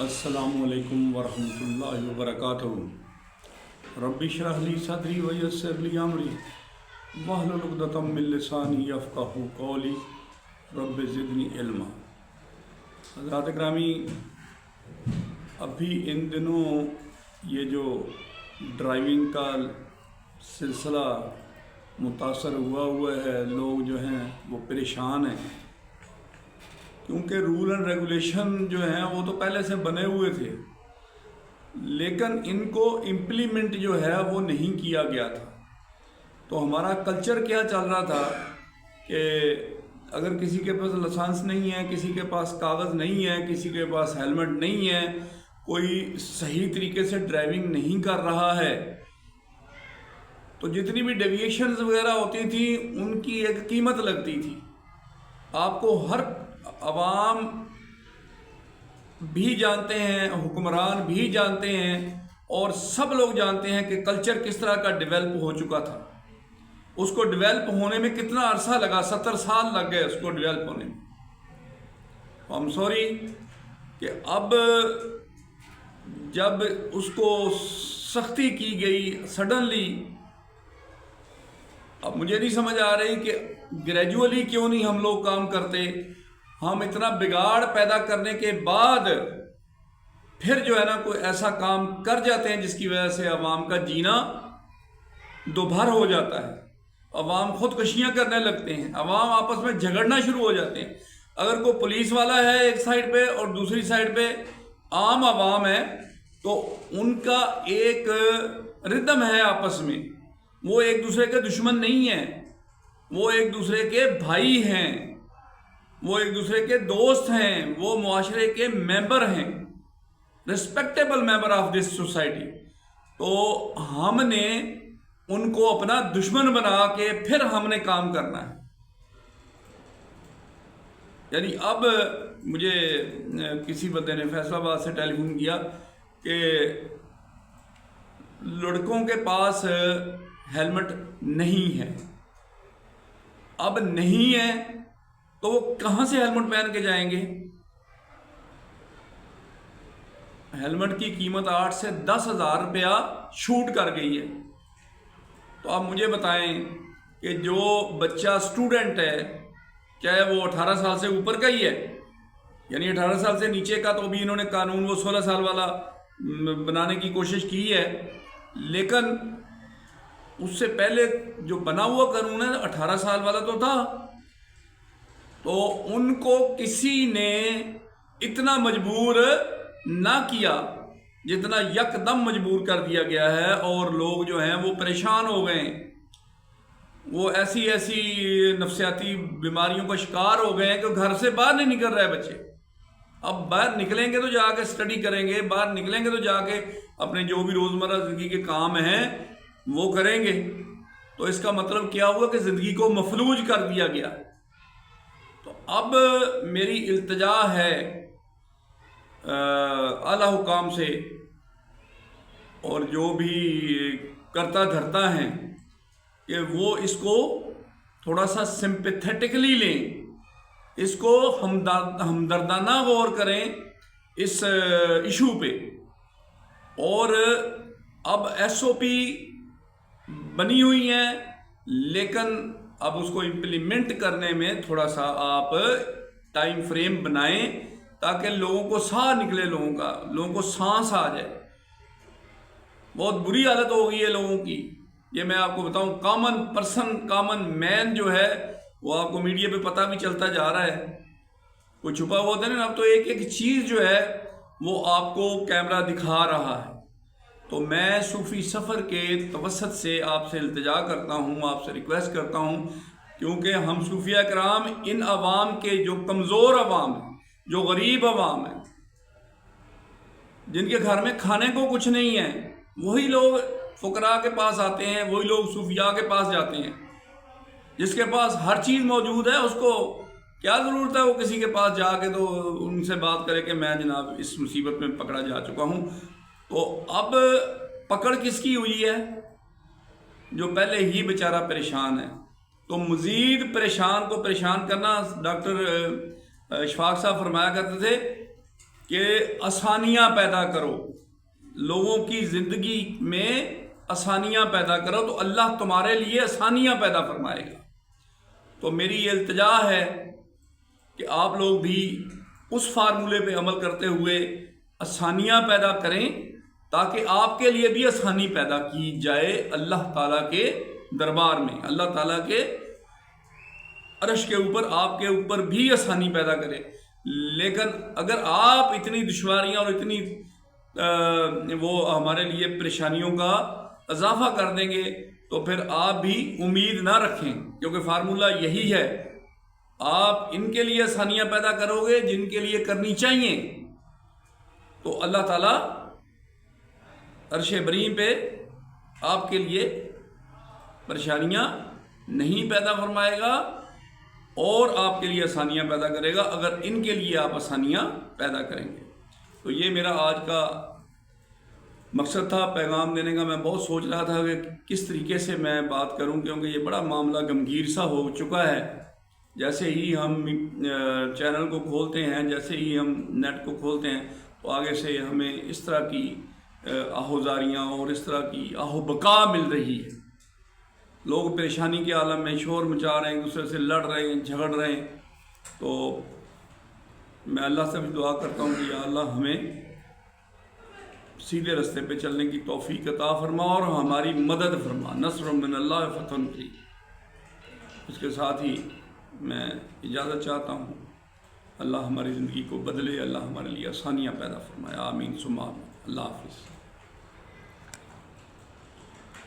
अस्सलामु अलैकुम वरहमतुल्लाहि वबरकातुहू। रब्बि इश्रह ली सदरी व यस्सिर ली अमरी वहलुल उक़दतम मिन लिसानी यफ़क़हू क़ौली रब्बि ज़िदनी इल्मा। हज़रात ग्रामी, अभी इन दिनों ये जो ड्राइविंग का सिलसिला मुतासर हुआ है, लोग जो हैं वो परेशान हैं, क्योंकि रूल एंड रेगुलेशन जो हैं वो तो पहले से बने हुए थे, लेकिन इनको इम्प्लीमेंट जो है वो नहीं किया गया था। तो हमारा कल्चर क्या चल रहा था कि अगर किसी के पास लाइसेंस नहीं है, किसी के पास कागज़ नहीं है, किसी के पास हेलमेट नहीं है, कोई सही तरीके से ड्राइविंग नहीं कर रहा है, तो जितनी भी डेविएशंस वगैरह होती थी उनकी एक कीमत लगती थी। आपको हर अवाम भी जानते हैं, हुक्मरान भी जानते हैं, और सब लोग जानते हैं कि कल्चर किस तरह का डेवलप हो चुका था। उसको डेवलप होने में कितना अरसा लगा, 70 साल लग गए उसको डेवलप होने में। आई एम सॉरी कि अब जब उसको सख्ती की गई सडनली, अब मुझे नहीं समझ आ रही कि ग्रेजुअली क्यों नहीं हम लोग काम करते। हम इतना बिगाड़ पैदा करने के बाद फिर जो है ना कोई ऐसा काम कर जाते हैं जिसकी वजह से अवाम का जीना दोभर हो जाता है। अवाम खुदकुशियां करने लगते हैं, अवाम आपस में झगड़ना शुरू हो जाते हैं। अगर कोई पुलिस वाला है एक साइड पे और दूसरी साइड पे आम अवाम है, तो उनका एक रिदम है आपस में। वो एक दूसरे के दुश्मन नहीं है, वो एक दूसरे के भाई हैं, वो एक दूसरे के दोस्त हैं, वो मुआशरे के मेंबर हैं, respectable member of this society. तो हमने उनको अपना दुश्मन बना के फिर हमने काम करना है। यानी अब मुझे किसी बंदे ने फैसलाबाद से टेलीफोन किया कि लड़कों के पास हेलमेट नहीं है। अब नहीं है तो वो कहाँ से हेलमेट पहन के जाएंगे? हेलमेट की कीमत 8 से 10 हज़ार रुपया शूट कर गई है। तो आप मुझे बताएं कि जो बच्चा स्टूडेंट है, चाहे वो 18 साल से ऊपर का ही है, यानी 18 साल से नीचे का तो अभी इन्होंने कानून वो 16 साल वाला बनाने की कोशिश की है, लेकिन उससे पहले जो बना हुआ कानून है 18 साल वाला तो था। तो उनको किसी ने इतना मजबूर ना किया जितना यकदम मजबूर कर दिया गया है, और लोग जो हैं वो परेशान हो गए। वो ऐसी ऐसी नफसियाती बीमारियों का शिकार हो गए हैं कि घर से बाहर नहीं निकल रहे बच्चे। अब बाहर निकलेंगे तो जाके स्टडी करेंगे, बाहर निकलेंगे तो जाके अपने जो भी रोज़मर्रा ज़िंदगी के काम हैं वो करेंगे। तो इसका मतलब क्या हुआ कि ज़िंदगी को मफलूज कर दिया गया। तो अब मेरी इल्तिजा है आला हुकाम से, और जो भी करता धरता हैं, कि वो इसको थोड़ा सा सिंपैथेटिकली लें, इसको हमदर्दाना गौर करें इस इशू पे। और अब SOP बनी हुई हैं, लेकिन अब उसको इम्प्लीमेंट करने में थोड़ा सा आप टाइम फ्रेम बनाएं, ताकि लोगों को साह निकले, लोगों को सांस आ जाए। बहुत बुरी हालत हो गई है लोगों की। ये मैं आपको बताऊं, कॉमन पर्सन, कॉमन मैन जो है वो आपको मीडिया पे पता भी चलता जा रहा है। कोई छुपा हुआ होता है ना, अब तो एक एक चीज़ जो है वो आपको कैमरा दिखा रहा है। तो मैं सूफ़ी सफ़र के तवस्सुत से आपसे इल्तिजा करता हूँ, आपसे रिक्वेस्ट करता हूँ, क्योंकि हम सूफिया कराम इन अवाम के जो कमज़ोर अवाम हैं, जो गरीब अवाम हैं, जिनके घर में खाने को कुछ नहीं है, वही लोग फुकरा के पास आते हैं, वही लोग सूफिया के पास जाते हैं। जिसके पास हर चीज़ मौजूद है, उसको क्या ज़रूरत है वो किसी के पास जाके तो उनसे बात करे कि मैं जनाब इस मुसीबत में पकड़ा जा चुका हूँ। तो अब पकड़ किसकी हुई है? जो पहले ही बेचारा परेशान है। तो मज़ीद परेशान को परेशान करना, डॉक्टर इशफाक साहब फरमाया करते थे کہ آسانیاں پیدا کرو، لوگوں کی زندگی میں آسانیاں پیدا کرو تو اللہ تمہارے لیے آسانیاں پیدا فرمائے گا۔ تو میری یہ التجا ہے کہ آپ لوگ بھی اس فارمولے پہ عمل کرتے ہوئے آسانیاں پیدا کریں، تاکہ آپ کے لیے بھی آسانی پیدا کی جائے اللہ تعالیٰ کے دربار میں، اللہ تعالیٰ کے عرش کے اوپر آپ کے اوپر بھی آسانی پیدا کرے۔ لیکن اگر آپ اتنی دشواریاں اور اتنی وہ ہمارے لیے پریشانیوں کا اضافہ کر دیں گے تو پھر آپ بھی امید نہ رکھیں، کیونکہ فارمولہ یہی ہے، آپ ان کے لیے آسانیاں پیدا کرو گے جن کے لیے کرنی چاہیے، تو اللہ تعالیٰ عرش بریم پہ آپ کے لیے پریشانیاں نہیں پیدا فرمائے گا اور آپ کے لیے آسانیاں پیدا کرے گا اگر ان کے لیے آپ آسانیاں پیدا کریں گے۔ تو یہ میرا آج کا مقصد تھا پیغام دینے کا۔ میں بہت سوچ رہا تھا کہ کس طریقے سے میں بات کروں، کیونکہ یہ بڑا معاملہ غمگیر سا ہو چکا ہے۔ جیسے ہی ہم چینل کو کھولتے ہیں، جیسے ہی ہم نیٹ کو کھولتے ہیں، تو آگے سے ہمیں اس طرح کی آہوزاریاں اور اس طرح کی آہو بقا مل رہی ہے۔ لوگ پریشانی کے عالم میں شور مچا رہے ہیں، ایک دوسرے سے لڑ رہے ہیں، جھگڑ رہے ہیں۔ تو میں اللہ سے بھی دعا کرتا ہوں کہ یا اللہ ہمیں سیدھے رستے پہ چلنے کی توفیق عطا فرما اور ہماری مدد فرما، نصر من اللہ فتح قریب۔ اس کے ساتھ ہی میں اجازت چاہتا ہوں۔ اللہ ہماری زندگی کو بدلے، اللہ ہمارے لیے آسانیاں پیدا فرمائے، آمین ثم آمین۔ اللہ حافظ۔